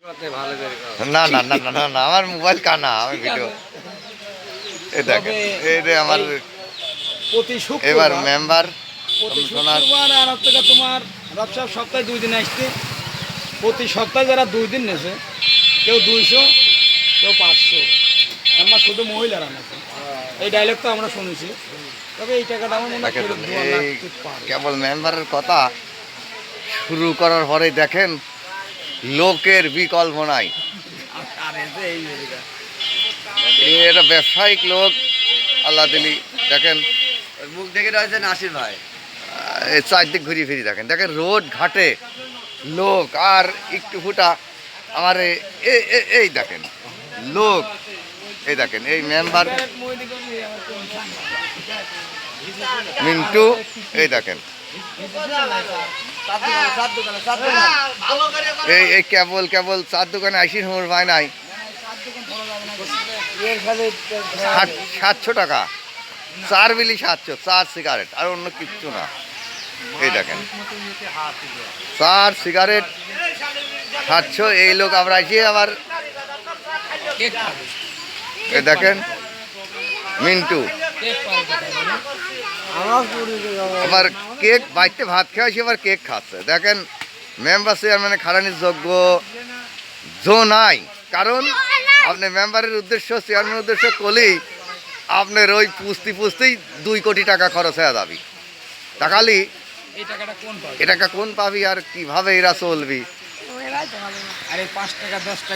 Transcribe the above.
না না না না না না আমার মোবাইল কানা, আমি ভিডিও এই দেখেন এই যে আমার প্রতি এবার শুক্রবার মেম্বার প্রতি সোনার শুক্রবার আর থেকে তোমার ব্যবসা সপ্তাহে 2 দিন আসছে। প্রতি সপ্তাহে যারা 2 দিন নেছে, কেউ 200, কেউ 500, আমার শুধু মহিলারা নেছে। এই ডায়লগ তো আমরা শুনেছি, তবে এই টাকাটা আমার মনে হয় দেখেন ফেরত দেওয়া এই লাগতে পারে। কেবল মেম্বারের কথা শুরু করার পরে দেখেন লোকের বিকল্প নাই। আর এই যে এই মেয়েটা। এটা ব্যবসায়িক লোক আল্লাহ দিলি। দেখেন মুখ দেখে রয়েছে নাসির ভাই। এই চারদিক ঘুরিয়ে ফিরি দেখেন, দেখেন রোড ঘাটে লোক আর একটু ফুটা আমার এই দেখেন লোক, এই দেখেন এই মেম্বার মিন্টু, এই দেখেন এই কেবল কেবল চার দোকানে আইসি সময় পায় নাই 700 টাকা, 4 বিলি 700, 4 সিগারেট আর অন্য কিচ্ছু না। এই দেখেন 4 সিগারেট 700। এই লোক আমরা আইসি আবার এই দেখেন মিন্টু আবার কেক বাইতে ভাত খাওয়াইছি, আবার কেক খাচ্ছে। দেখেন মেম্বার চেয়ারম্যানে খারানির যোগ্য জো নাই, কারণ আপনি মেম্বারের উদ্দেশ্য চেয়ারম্যানের উদ্দেশ্য করলেই আপনার ওই পুষতেই 2 কোটি টাকা খরচ হয়ে যাবি। টাকালি এই টাকাটা কোন পাবে? এ টাকা কোন পাবি আর কিভাবে এরা চলবি? আরে 5 টাকা 10 টাকা